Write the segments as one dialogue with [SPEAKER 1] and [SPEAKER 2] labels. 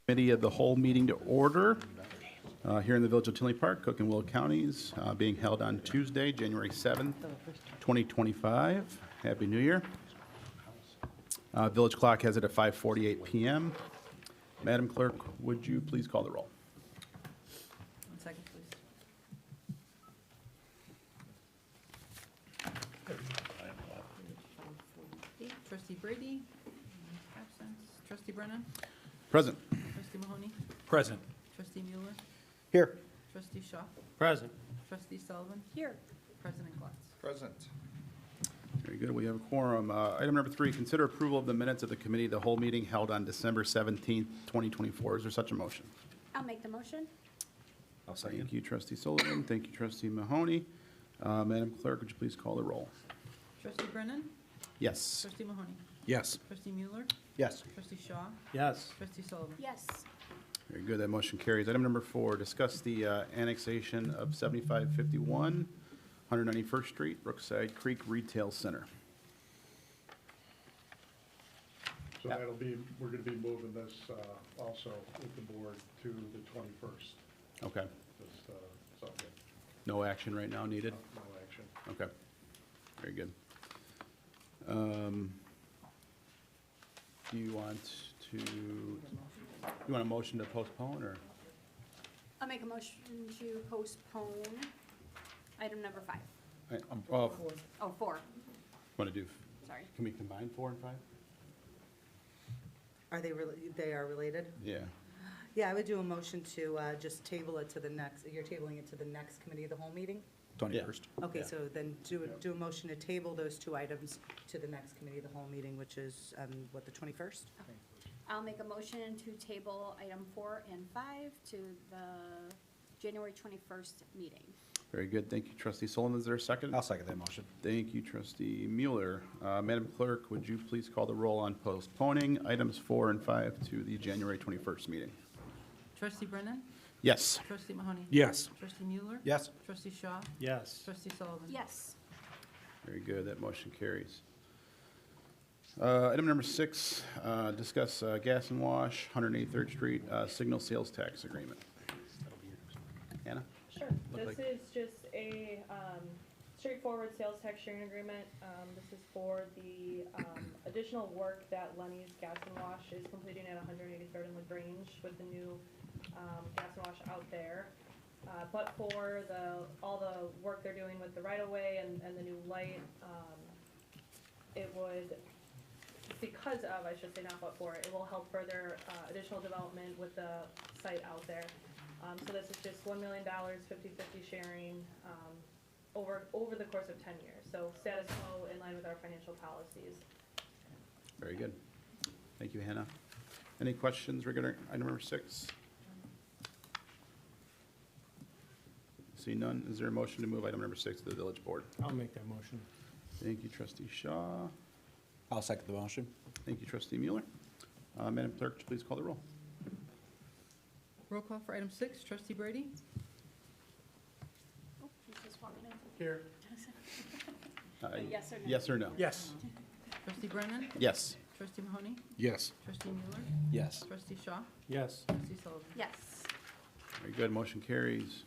[SPEAKER 1] Committee of the whole meeting to order here in the Village of Tinley Park, Cook and Will Counties, being held on Tuesday, January 7th, 2025. Happy New Year. Village clock has it at 5:48 p.m. Madam Clerk, would you please call the roll?
[SPEAKER 2] 1 second, please. Trustee Brady, absence. Trustee Brennan,
[SPEAKER 1] Present.
[SPEAKER 2] Trustee Mahoney,
[SPEAKER 3] Present.
[SPEAKER 2] Trustee Mueller,
[SPEAKER 3] Here.
[SPEAKER 2] Trustee Shaw,
[SPEAKER 3] Present.
[SPEAKER 2] Trustee Sullivan. Here. President Klotz.
[SPEAKER 4] Present.
[SPEAKER 1] Very good. We have a quorum. Item number 3, consider approval of the minutes of the committee of the whole meeting held on December 17th, 2024. Is there such a motion?
[SPEAKER 5] I'll make the motion.
[SPEAKER 3] I'll
[SPEAKER 1] Thank you, Trustee Sullivan. Thank you, Trustee Mahoney. Madam Clerk, would you please call the roll?
[SPEAKER 2] Trustee Brennan,
[SPEAKER 1] Yes.
[SPEAKER 2] Trustee Mahoney,
[SPEAKER 3] Yes.
[SPEAKER 2] Trustee Mueller,
[SPEAKER 3] Yes.
[SPEAKER 2] Trustee Shaw,
[SPEAKER 3] Yes.
[SPEAKER 2] Trustee Sullivan.
[SPEAKER 5] Yes.
[SPEAKER 1] Very good, that motion carries. Item number 4, discuss the annexation of 7551 191st Street, Brookside Creek Retail Center.
[SPEAKER 4] So that'll be, we're gonna be moving this, also with the board to the 21st.
[SPEAKER 1] Okay,
[SPEAKER 4] This, so, yeah,
[SPEAKER 1] no action right now needed?
[SPEAKER 4] no action.
[SPEAKER 1] Okay, very good. Do you want a motion to postpone, or?
[SPEAKER 5] I'll make a motion to postpone item number 5.
[SPEAKER 1] Oh,
[SPEAKER 5] Oh, 4,
[SPEAKER 1] want to do,
[SPEAKER 5] sorry.
[SPEAKER 1] can we combine 4 and 5?
[SPEAKER 6] Are they really, they are related?
[SPEAKER 1] Yeah,
[SPEAKER 6] Yeah, I would do a motion to just table it to the next, you're tabling it to the next committee of the whole meeting?
[SPEAKER 3] 21st.
[SPEAKER 6] Okay,
[SPEAKER 1] Yeah.
[SPEAKER 6] so then do a motion to table those 2 items to the next committee of the whole meeting, which is, what, the 21st?
[SPEAKER 5] I'll make a motion to table item 4 and 5 to the January 21st meeting.
[SPEAKER 1] very good. Thank you, Trustee Sullivan. Is there a second?
[SPEAKER 3] I'll second that motion.
[SPEAKER 1] Thank you, Trustee Mueller. Madam Clerk, would you please call the roll on postponing items 4 and 5 to the January 21st meeting?
[SPEAKER 2] Trustee Brennan,
[SPEAKER 1] Yes.
[SPEAKER 2] Trustee Mahoney.
[SPEAKER 3] Yes.
[SPEAKER 2] Trustee Mueller.
[SPEAKER 3] Yes.
[SPEAKER 2] Trustee Shaw,
[SPEAKER 3] Yes.
[SPEAKER 2] Trustee Sullivan.
[SPEAKER 5] Yes.
[SPEAKER 1] Very good, that motion carries. Item number 6, discuss gas and wash, 183rd Street, signal sales tax agreement. Hannah?
[SPEAKER 7] Sure.
[SPEAKER 1] Look
[SPEAKER 7] This
[SPEAKER 1] like-
[SPEAKER 7] is just a straightforward sales tax sharing agreement. This is for the additional work that Lenny's Gas and Wash is completing at 183rd and LaGrange with the new gas and wash out there. But for all the work they're doing with the right-of-way and the new light, it would, because of, I should say not but for, it will help further additional development with the site out there. So this is just $1 million, 50/50 sharing, over the course of 10 years. So status quo in line with our financial policies.
[SPEAKER 1] Very good. Thank you, Hannah. Any questions regarding item number 6? See none, is there a motion to move item number 6 to the village board?
[SPEAKER 3] I'll make that motion.
[SPEAKER 1] Thank you, Trustee Shaw.
[SPEAKER 3] I'll second the motion.
[SPEAKER 1] Thank you, Trustee Mueller. Madam Clerk, would you please call the roll?
[SPEAKER 2] Roll call for item 6, Trustee Brady,
[SPEAKER 5] Oh, he's just walking in.
[SPEAKER 3] Here.
[SPEAKER 5] Yes or no?
[SPEAKER 1] Yes or no?
[SPEAKER 3] Yes.
[SPEAKER 2] Trustee Brennan,
[SPEAKER 1] Yes.
[SPEAKER 2] Trustee Mahoney,
[SPEAKER 3] Yes.
[SPEAKER 2] Trustee Mueller,
[SPEAKER 3] Yes.
[SPEAKER 2] Trustee Shaw,
[SPEAKER 3] Yes.
[SPEAKER 2] Trustee Sullivan.
[SPEAKER 5] Yes.
[SPEAKER 1] Very good, motion carries.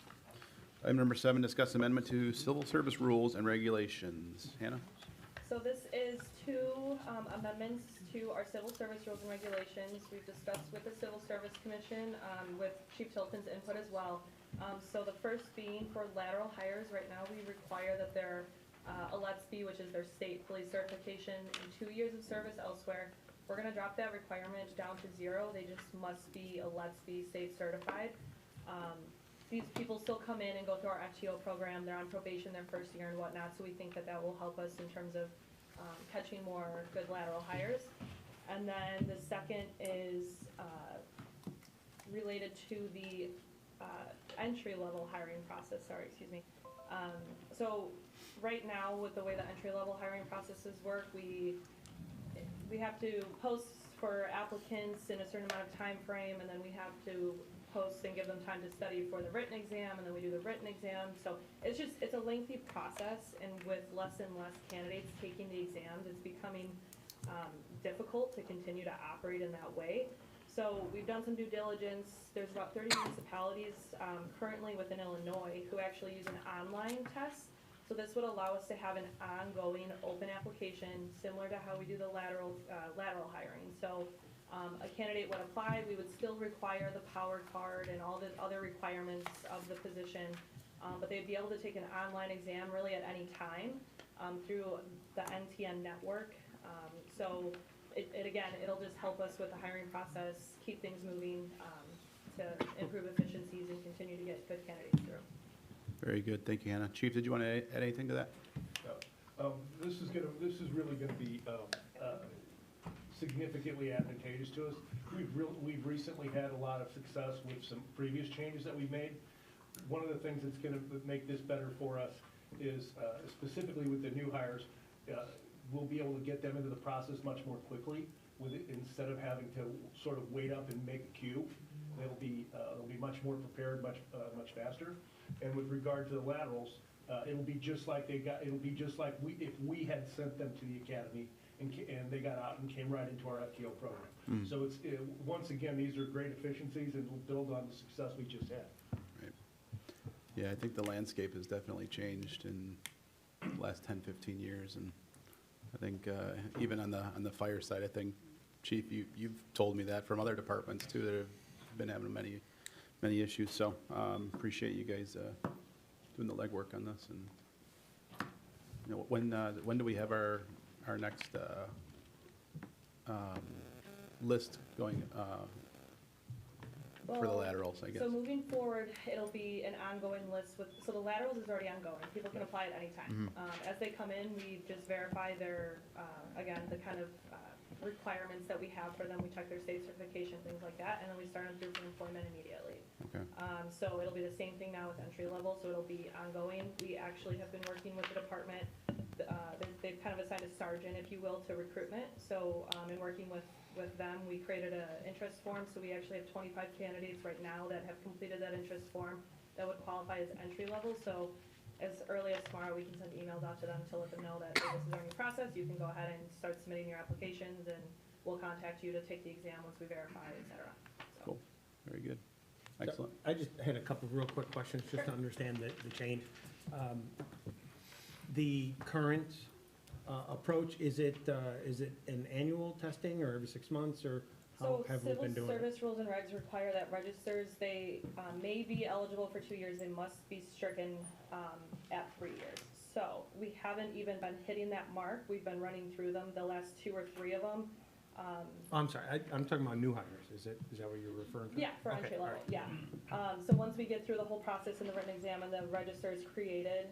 [SPEAKER 1] Item number 7, discuss amendment to civil service rules and regulations. Hannah?
[SPEAKER 7] So this is 2 amendments to our civil service rules and regulations. We've discussed with the Civil Service Commission, with Chief Tilton's input as well. So the first being for lateral hires, right now we require that they're a LETS-B, which is their state police certification, and 2 years of service elsewhere. We're gonna drop that requirement down to 0. They just must be a LETS-B state certified. These people still come in and go through our FTO program. They're on probation their first year and whatnot, so we think that that will help us in terms of catching more good lateral hires. And then the second is related to the entry-level hiring process, So right now, with the way the entry-level hiring processes work, we have to post for applicants in a certain amount of time frame, and then we have to post and give them time to study for the written exam, and then we do the written exam. So it's a lengthy process, and with less and less candidates taking the exams, it's becoming difficult to continue to operate in that way. So we've done some due diligence. There's about 30 municipalities currently within Illinois who actually use an online test. So this would allow us to have an ongoing open application, similar to how we do the lateral hiring. So a candidate would apply, we would still require the power card and all the other requirements of the position, but they'd be able to take an online exam really at any time through the NTN network. So it'll just help us with the hiring process, keep things moving to improve efficiencies and continue to get good candidates through.
[SPEAKER 1] Very good, thank you, Hannah. Chief, did you want to add anything to that?
[SPEAKER 4] This is really gonna be, significantly advantageous to us. We've recently had a lot of success with some previous changes that we've made. One of the things that's gonna make this better for us is, specifically with the new hires, we'll be able to get them into the process much more quickly with it, instead of having to sort of wait up and make a queue. They'll be much more prepared, much faster. And with regard to the laterals, it'll be just like if we had sent them to the academy and they got out and came right into our FTO program. So once again, these are great efficiencies and will build on the success we just had.
[SPEAKER 1] Right. Yeah, I think the landscape has definitely changed in the last 10, 15 years, and I think even on the fire side, I think, Chief, you've told me that from other departments too that have been having many issues. So appreciate you guys doing the legwork on this. And when do we have our next list going for the
[SPEAKER 7] Well,
[SPEAKER 1] laterals, I guess?
[SPEAKER 7] So moving forward, it'll be an ongoing list so the laterals is already ongoing. People can apply at any time. As they come in, we just verify their, again, the kind of requirements that we have for them. We check their state certification, things like that, and then we start them through for employment immediately.
[SPEAKER 1] Okay.
[SPEAKER 7] So it'll be the same thing now with entry level, so it'll be ongoing. We actually have been working with the department. They've kind of assigned a sergeant, if you will, to recruitment. So in working with them, we created an interest form. So we actually have 25 candidates right now that have completed that interest form that would qualify as entry level. So as early as tomorrow, we can send emails out to them to let them know that hey, this is our new process. You can go ahead and start submitting your applications, and we'll contact you to take the exam once we verify, et cetera. So.
[SPEAKER 1] Cool. Very good. Excellent.
[SPEAKER 8] I just had a couple of real quick questions, just to understand the change. The current approach, is it an annual testing, or every 6 months, or how have we been doing
[SPEAKER 7] So
[SPEAKER 8] it?
[SPEAKER 7] civil service rules and regs require that registers, they may be eligible for 2 years, they must be stricken at 3 years. So we haven't even been hitting that mark, we've been running through them, the last 2 or 3 of them.
[SPEAKER 8] Oh, I'm sorry, I'm talking about new hires, is that what you're referring to?
[SPEAKER 7] Yeah, for
[SPEAKER 8] Okay,
[SPEAKER 7] entry
[SPEAKER 8] all
[SPEAKER 7] level,
[SPEAKER 8] right.
[SPEAKER 7] yeah. So once we get through the whole process and the written exam and the register is created,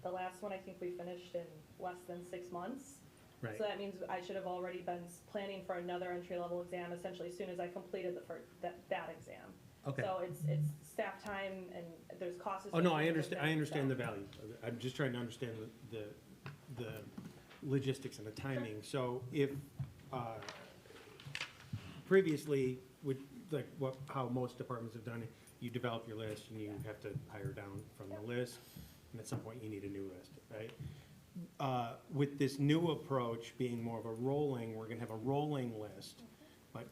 [SPEAKER 7] the last one I think we finished in less than 6 months.
[SPEAKER 8] Right.
[SPEAKER 7] So that means I should have already been planning for another entry-level exam essentially as soon as I completed that exam.
[SPEAKER 8] Okay.
[SPEAKER 7] So it's staff time and there's costs.
[SPEAKER 8] Oh, no, I
[SPEAKER 7] associated with
[SPEAKER 8] understand the
[SPEAKER 7] it, so-
[SPEAKER 8] value of it. I'm just trying to understand the logistics and the timing. So if, previously, how most departments have done it, you develop your list and you have to hire down from the list, and at some point you need a new list, right? With this new approach being more of a rolling, we're gonna have a rolling list, but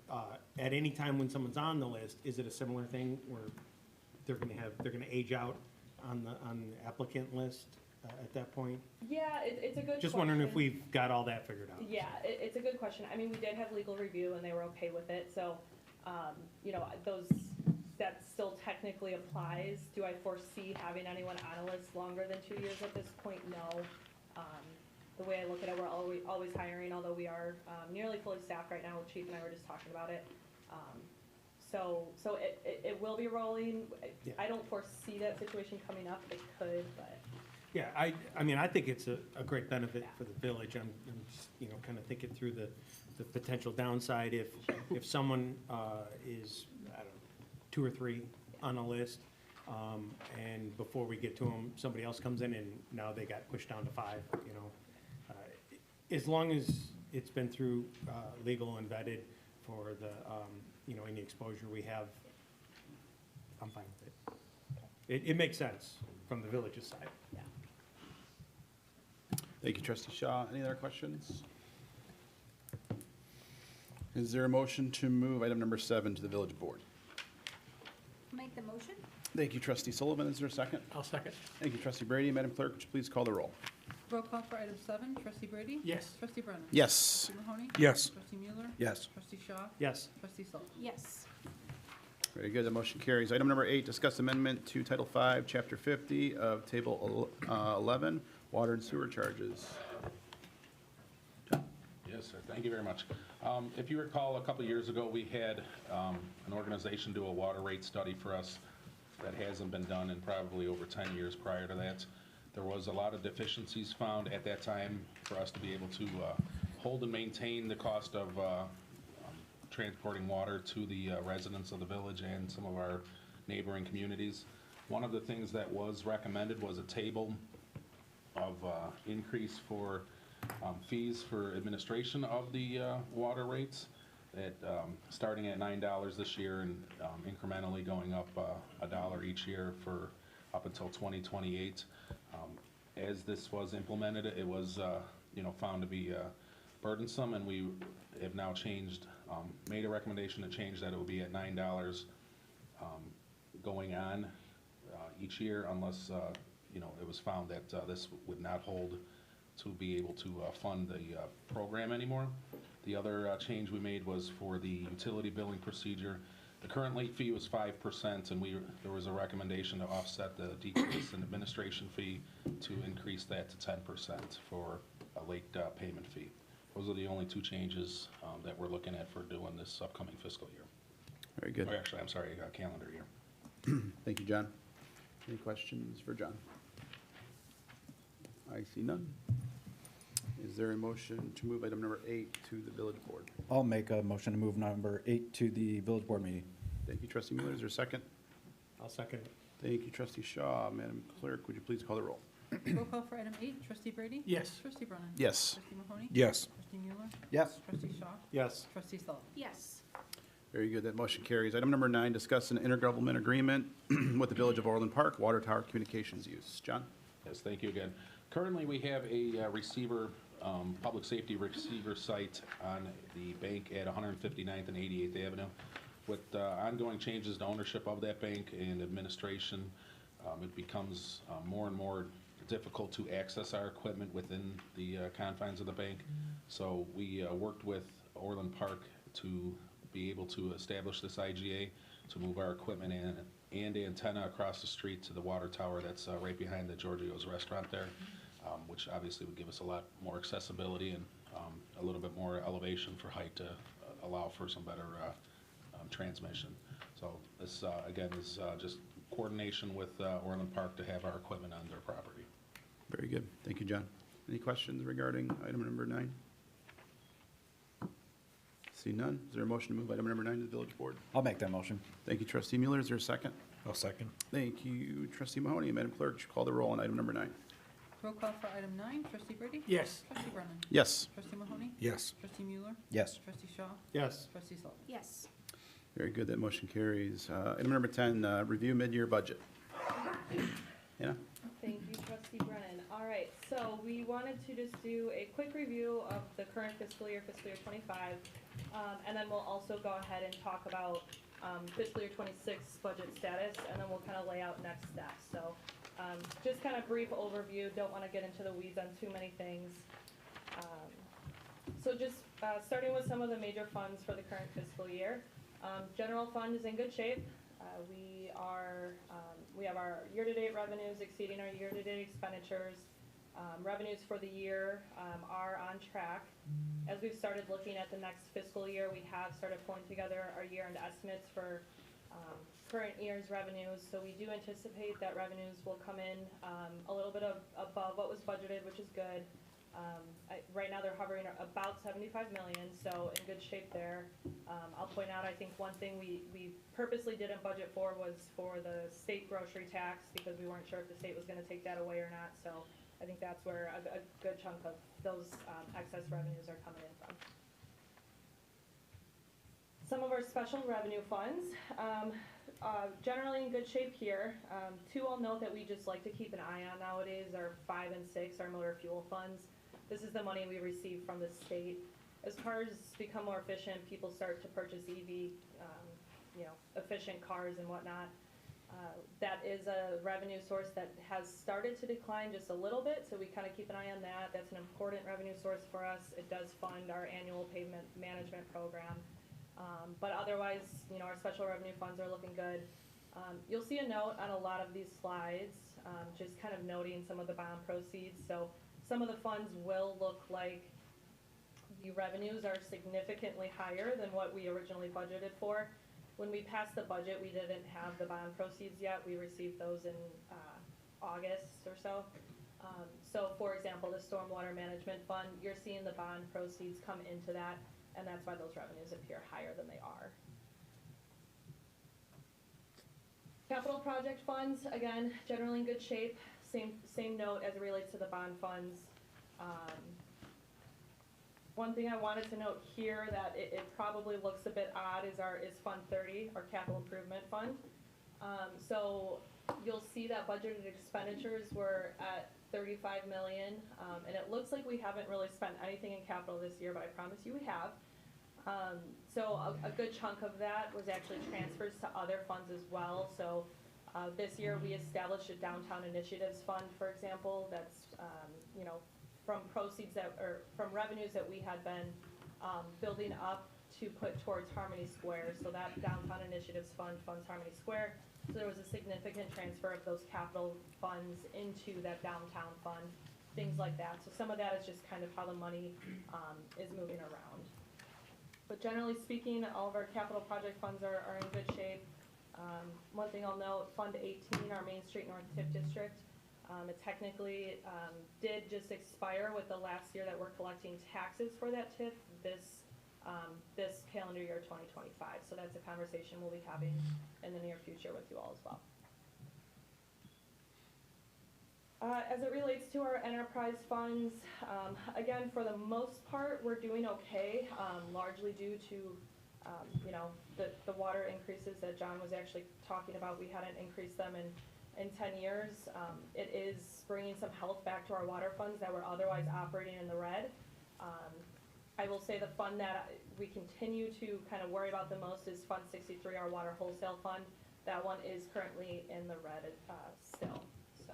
[SPEAKER 8] at any time when someone's on the list, is it a similar thing where they're gonna age out on the applicant list at that point?
[SPEAKER 7] Yeah, it's a good question.
[SPEAKER 8] Just wondering if we've got all that figured out.
[SPEAKER 7] Yeah, it's a good question. I mean, we did have legal review and they were okay with it, so, that still technically applies. Do I foresee having anyone on a list longer than 2 years at this point? No. The way I look at it, we're always hiring, although we are nearly fully staffed right now. Chief and I were just talking about it. So it will be rolling.
[SPEAKER 8] Yeah.
[SPEAKER 7] I don't foresee that situation coming up. It could, but.
[SPEAKER 8] Yeah, I mean, I think it's a great benefit for the village. I'm just, kind of thinking through the potential downside if someone is, I don't know, 2 or 3 on a list, and before we get to them, somebody else comes in and now they got pushed down to 5, As long as it's been through legal and vetted for the, any exposure we have, I'm fine with it. It makes sense from the village's side.
[SPEAKER 7] Yeah.
[SPEAKER 1] Thank you, Trustee Shaw. Any other questions? Is there a motion to move item number 7 to the village board?
[SPEAKER 5] Make the motion?
[SPEAKER 1] Thank you, trustee Sullivan. Is there a second?
[SPEAKER 3] I'll second.
[SPEAKER 1] Thank you, trustee Brady. Madam Clerk, would you please call the roll?
[SPEAKER 2] Roll call for item 7, trustee Brady?
[SPEAKER 8] Yes.
[SPEAKER 2] Trustee Brennan?
[SPEAKER 1] Yes.
[SPEAKER 2] Trustee Mahoney?
[SPEAKER 3] Yes.
[SPEAKER 2] Trustee Mueller?
[SPEAKER 3] Yes.
[SPEAKER 2] Trustee Shaw?
[SPEAKER 8] Yes.
[SPEAKER 2] Trustee Sullivan?
[SPEAKER 5] Yes.
[SPEAKER 1] Very good, the motion carries. Item number 8, discuss amendment to Title 5, Chapter 50 of Table 11, water and sewer charges.
[SPEAKER 9] Yes, sir. Thank you very much. If you recall, a couple of years ago, we had an organization do a water rate study for us that hasn't been done in probably over 10 years prior to that. There was a lot of deficiencies found at that time for us to be able to hold and maintain the cost of transporting water to the residents of the village and some of our neighboring communities. One of the things that was recommended was a table of increase for fees for administration of the water rates, at starting at $9 this year and incrementally going up $1 each year for up until 2028. As this was implemented, it was found to be burdensome, and we have now changed, made a recommendation to change that it will be at $9 going on each year, unless it was found that this would not hold to be able to fund the program anymore. The other change we made was for the utility billing procedure. The current late fee was 5%, and there was a recommendation to offset the decrease in administration fee to increase that to 10% for a late payment fee. Those are the only two changes that we're looking at for doing this upcoming fiscal year.
[SPEAKER 1] Very good.
[SPEAKER 9] Or actually, I'm sorry, calendar year.
[SPEAKER 1] Thank you, John. Any questions for John? I see none. Is there a motion to move item number 8 to the village board?
[SPEAKER 3] I'll make a motion to move number 8 to the village board meeting.
[SPEAKER 1] Thank you, trustee Miller. Is there a second?
[SPEAKER 8] I'll second it.
[SPEAKER 1] Thank you, trustee Shaw. Madam Clerk, would you please call the roll?
[SPEAKER 2] Roll call for item 8, trustee Brady?
[SPEAKER 8] Yes.
[SPEAKER 2] Trustee Brennan?
[SPEAKER 1] Yes.
[SPEAKER 2] Trustee Mahoney?
[SPEAKER 3] Yes.
[SPEAKER 2] Trustee Mueller?
[SPEAKER 3] Yes.
[SPEAKER 2] Trustee Shaw?
[SPEAKER 8] Yes.
[SPEAKER 2] Trustee Sullivan?
[SPEAKER 5] Yes.
[SPEAKER 1] Very good. That motion carries. Item number 9, discuss an intergovernmental agreement with the Village of Orland Park Water Tower Communications use. John?
[SPEAKER 9] Yes, thank you again. Currently, we have a receiver, public safety receiver site on the bank at 159th and 88th Avenue. With ongoing changes to ownership of that bank and administration, it becomes more and more difficult to access our equipment within the confines of the bank. So we worked with Orland Park to be able to establish this IGA, to move our equipment and antenna across the street to the water tower that's right behind the Giorgio's restaurant there, which obviously would give us a lot more accessibility and a little bit more elevation for height to allow for some better transmission. So this, again, is just coordination with Orland Park to have our equipment on their property.
[SPEAKER 1] Very good. Thank you, John. Any questions regarding item number 9? See none. Is there a motion to move item number 9 to the village board?
[SPEAKER 3] I'll make that motion.
[SPEAKER 1] Thank you, trustee Mueller. Is there a second?
[SPEAKER 3] I'll second.
[SPEAKER 1] Thank you, trustee Mahoney. Madam Clerk, would you call the roll on item number 9?
[SPEAKER 2] Roll call for item 9, trustee Brady?
[SPEAKER 8] Yes.
[SPEAKER 2] Trustee Brennan?
[SPEAKER 1] Yes.
[SPEAKER 2] Trustee Mahoney?
[SPEAKER 3] Yes.
[SPEAKER 2] Trustee Mueller?
[SPEAKER 3] Yes.
[SPEAKER 2] Trustee Shaw?
[SPEAKER 8] Yes.
[SPEAKER 2] Trustee Sullivan?
[SPEAKER 5] Yes.
[SPEAKER 1] Very good. That motion carries. Item number 10, review mid-year budget. Hannah?
[SPEAKER 7] Thank you, trustee Brennan. All right, so we wanted to just do a quick review of the current fiscal year 25, and then we'll also go ahead and talk about fiscal year 26 budget status, and then we'll kind of lay out next steps. So just kind of brief overview, don't want to get into the weeds on too many things. So just starting with some of the major funds for the current fiscal year. General fund is in good shape. We have our year-to-date revenues exceeding our year-to-date expenditures. Revenues for the year are on track. As we've started looking at the next fiscal year, we have started pulling together our year-end estimates for current year's revenues. So we do anticipate that revenues will come in a little bit above what was budgeted, which is good. Right now they're hovering about 75 million, so in good shape there. I'll point out, I think one thing we purposely didn't budget for was for the state grocery tax, because we weren't sure if the state was gonna take that away or not, so I think that's where a good chunk of those excess revenues are coming in from. Some of our special revenue funds, generally in good shape here. Two I'll note that we just like to keep an eye on nowadays are 5 and 6, our motor fuel funds. This is the money we receive from the state. as cars become more efficient, people start to purchase EV, efficient cars and whatnot. That is a revenue source that has started to decline just a little bit, so we kind of keep an eye on that. That's an important revenue source for us. It does fund our annual pavement management program. But otherwise, our special revenue funds are looking good. You'll see a note on a lot of these slides, just kind of noting some of the bond proceeds. So some of the funds will look like the revenues are significantly higher than what we originally budgeted for. When we passed the budget, we didn't have the bond proceeds yet. We received those in August or so. So for example, the Stormwater Management Fund, you're seeing the bond proceeds come into that, and that's why those revenues appear higher than they are. Capital project funds, again, generally in good shape. Same note as it relates to the bond funds. One thing I wanted to note here that it probably looks a bit odd is Fund 30, our capital improvement fund. So you'll see that budgeted expenditures were at 35 million, and it looks like we haven't really spent anything in capital this year, but I promise you we have. So a good chunk of that was actually transfers to other funds as well. So this year we established a downtown initiatives fund, for example, that's from proceeds from revenues that we had been building up to put towards Harmony Square. So that downtown initiatives fund funds Harmony Square. So there was a significant transfer of those capital funds into that downtown fund, things like that. So some of that is just kind of how the money is moving around. But generally speaking, all of our capital project funds are in good shape. One thing I'll note, Fund 18, our Main Street North TIF district, it technically did just expire with the last year that we're collecting taxes for that TIF this calendar year 2025. So that's a conversation we'll be having in the near future with you all as well. As it relates to our enterprise funds, again, for the most part, we're doing okay, largely due to the water increases that John was actually talking about. We hadn't increased them in 10 years. It is bringing some health back to our water funds that were otherwise operating in the red. I will say the fund that we continue to kind of worry about the most is Fund 63, our water wholesale fund. That one is currently in the red still. So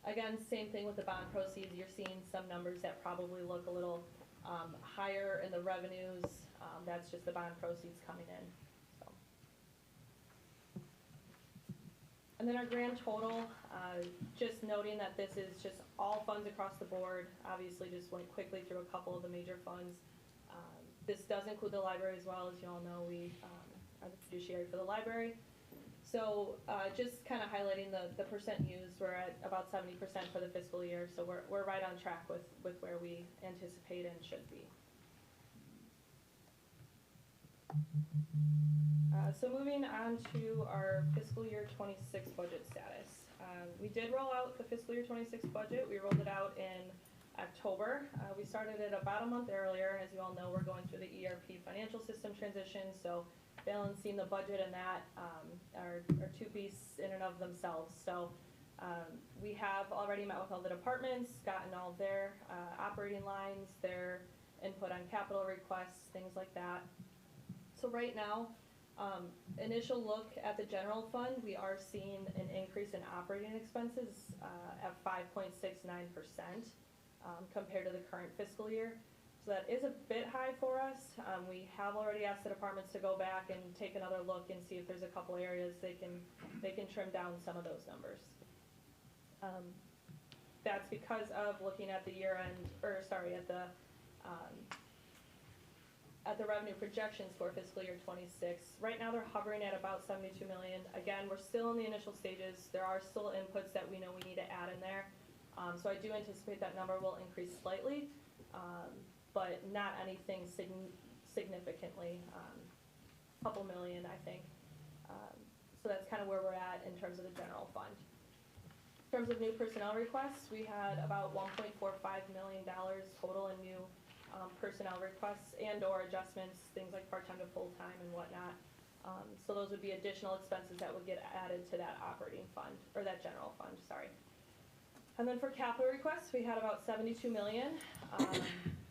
[SPEAKER 7] again, same thing with the bond proceeds. You're seeing some numbers that probably look a little higher in the revenues. That's just the bond proceeds coming in. So. And then our grand total, just noting that this is just all funds across the board. Obviously just went quickly through a couple of the major funds. This does include the library as well. As you all know, we are the fiduciary for the library. So just kind of highlighting the percent used, we're at about 70% for the fiscal year. So we're right on track with where we anticipate and should be. So moving on to our fiscal year 26 budget status. We did roll out the fiscal year 26 budget. We rolled it out in October. We started it about a month earlier. As you all know, we're going through the ERP financial system transition, so balancing the budget and that are two pieces in and of themselves. So we have already met with all the departments, gotten all of their operating lines, their input on capital requests, things like that. So right now, initial look at the general fund, we are seeing an increase in operating expenses at 5.69% compared to the current fiscal year. So that is a bit high for us. We have already asked the departments to go back and take another look and see if there's a couple areas they can trim down some of those numbers. That's because of looking at the at the revenue projections for fiscal year 26. Right now they're hovering at about 72 million. Again, we're still in the initial stages. There are still inputs that we know we need to add in there. So I do anticipate that number will increase slightly, but not anything significantly, couple million, I think. So that's kind of where we're at in terms of the general fund. In terms of new personnel requests, we had about $1.45 million total in new personnel requests and or adjustments, things like part-time to full-time and whatnot. So those would be additional expenses that would get added to that operating fund, or that general fund, sorry. And then for capital requests, we had about 72 million.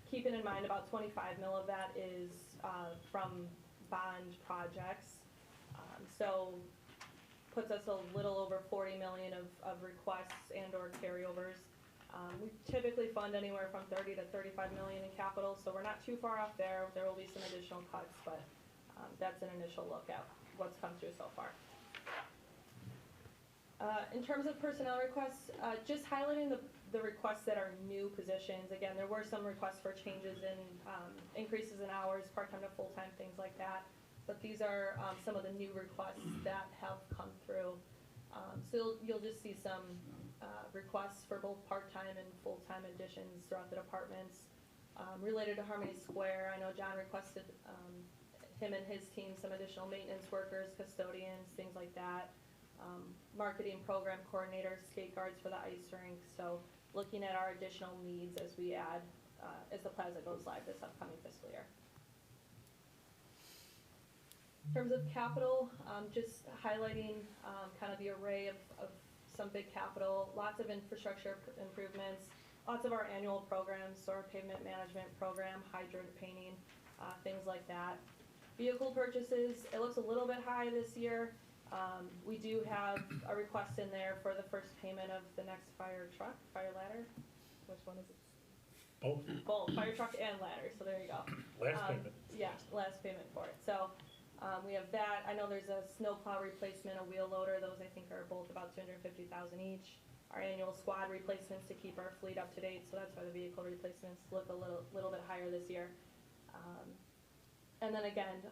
[SPEAKER 7] keeping in mind about 25 mil of that is from bond projects. So puts us a little over 40 million of requests and/or carryovers. We typically fund anywhere from 30 to 35 million in capital, so we're not too far off there. There will be some additional cuts, but that's an initial look at what's come through so far. In terms of personnel requests, just highlighting the requests that are new positions. Again, there were some requests for changes in increases in hours, part-time to full-time, things like that. But these are some of the new requests that have come through. So you'll just see some requests for both part-time and full-time additions throughout the departments. Related to Harmony Square, I know John requested him and his team some additional maintenance workers, custodians, things like that. Marketing program coordinators, skate guards for the ice rink. So looking at our additional needs as we add, as the plaza goes live this upcoming fiscal year. In terms of capital, just highlighting kind of the array of some big capital, lots of infrastructure improvements, lots of our annual programs, so our pavement management program, hydrant painting, things like that. Vehicle purchases, it looks a little bit high this year. We do have a request in there for the first payment of the next fire truck, fire ladder. Which one is it?
[SPEAKER 4] Both.
[SPEAKER 7] Both, fire truck and ladder, so there you go.
[SPEAKER 4] Last payment.
[SPEAKER 7] Yeah, last payment for it. So we have that. I know there's a snowplow replacement, a wheel loader. Those I think are both about $250,000 each. Our annual squad replacements to keep our fleet up to date, so that's why the vehicle replacements look a little bit higher this year. And then again,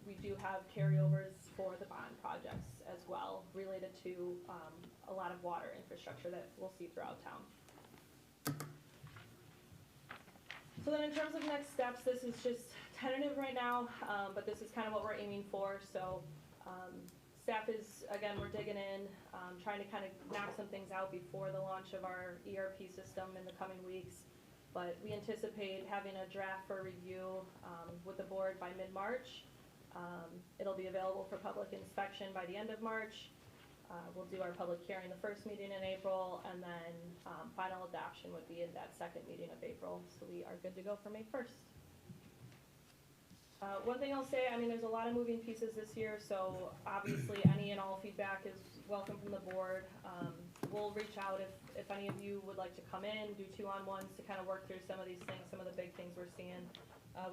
[SPEAKER 7] we do have carryovers for the bond projects as well, related to a lot of water infrastructure that we'll see throughout town. So then in terms of next steps, this is just tentative right now, but this is kind of what we're aiming for. So staff is, again, we're digging in, trying to kind of knock some things out before the launch of our ERP system in the coming weeks. But we anticipate having a draft for review with the board by mid-March. It'll be available for public inspection by the end of March. We'll do our public hearing the first meeting in April, and then final adoption would be in that second meeting of April. So we are good to go for May 1st. One thing I'll say, I mean, there's a lot of moving pieces this year, so obviously any and all feedback is welcome from the board. We'll reach out if any of you would like to come in, do 2-on-1s to kind of work through some of these things, some of the big things we're seeing.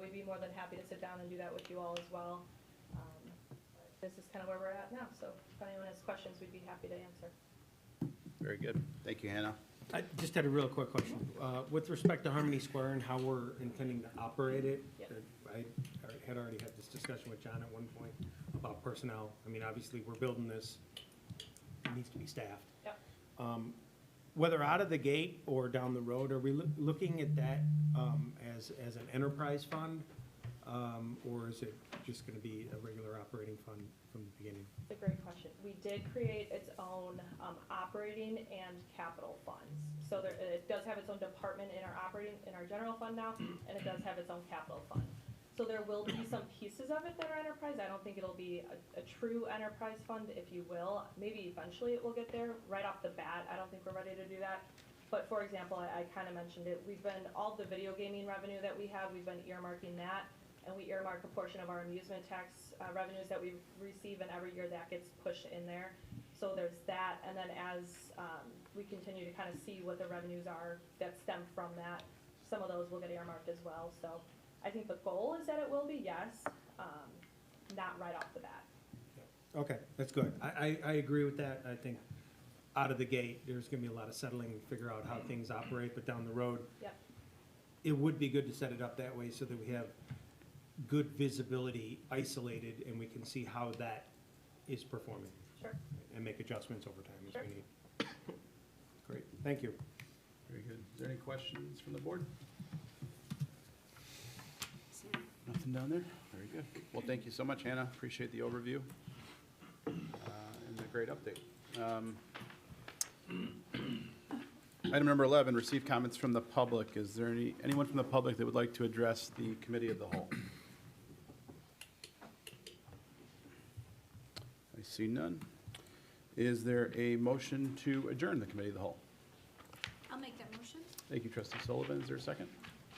[SPEAKER 7] We'd be more than happy to sit down and do that with you all as well. This is kind of where we're at now, so if anyone has questions, we'd be happy to answer.
[SPEAKER 1] Very good. Thank you, Hannah.
[SPEAKER 8] I just had a real quick question. With respect to Harmony Square and how we're intending to operate it,
[SPEAKER 7] Yep.
[SPEAKER 8] I had already had this discussion with John at one point about personnel. I mean, obviously, we're building this, it needs to be staffed.
[SPEAKER 7] Yep.
[SPEAKER 8] Whether out of the gate or down the road, are we looking at that as an enterprise fund? Or is it just gonna be a regular operating fund from the beginning?
[SPEAKER 7] It's a great question. We did create its own operating and capital funds. So it does have its own department in our general fund now, and it does have its own capital fund. So there will be some pieces of it that are enterprise. I don't think it'll be a true enterprise fund, if you will. Maybe eventually it will get there. Right off the bat, I don't think we're ready to do that. But for example, I kind of mentioned it. All the video gaming revenue that we have, we've been earmarking that. And we earmark a portion of our amusement tax revenues that we receive, and every year that gets pushed in there. So there's that, and then as we continue to kind of see what the revenues are that stem from that, some of those will get earmarked as well. So I think the goal is that it will be, yes, not right off the bat.
[SPEAKER 8] Okay, that's good. I agree with that. I think out of the gate, there's gonna be a lot of settling to figure out how things operate, but down the road,
[SPEAKER 7] Yep.
[SPEAKER 8] it would be good to set it up that way so that we have good visibility isolated and we can see how that is performing
[SPEAKER 7] Sure.
[SPEAKER 8] and make adjustments over time as
[SPEAKER 7] Sure.
[SPEAKER 8] we need. Great, thank you.
[SPEAKER 1] Very good. Is there any questions from the board? Nothing down there? Very good. Well, thank you so much, Hannah. Appreciate the overview and the great update. Item number 11, receive comments from the public. Is there anyone from the public that would like to address the committee of the whole? I see none. Is there a motion to adjourn the committee of the whole?
[SPEAKER 5] I'll make that motion.
[SPEAKER 1] Thank you, trustee Sullivan. Is there a second?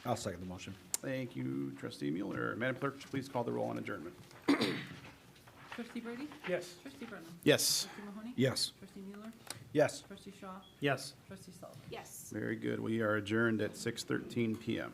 [SPEAKER 3] I'll second the motion.
[SPEAKER 1] Thank you, trustee Mueller. Madam Clerk, would you please call the roll on adjournment?
[SPEAKER 2] Trustee Brady?
[SPEAKER 4] Yes.
[SPEAKER 2] Trustee Brennan?
[SPEAKER 1] Yes.
[SPEAKER 2] Trustee Mahoney?
[SPEAKER 3] Yes.
[SPEAKER 2] Trustee Mueller?
[SPEAKER 3] Yes.
[SPEAKER 2] Trustee Shaw?
[SPEAKER 8] Yes.
[SPEAKER 2] Trustee Sullivan?
[SPEAKER 5] Yes.
[SPEAKER 1] Very good. We are adjourned at 6:13 PM.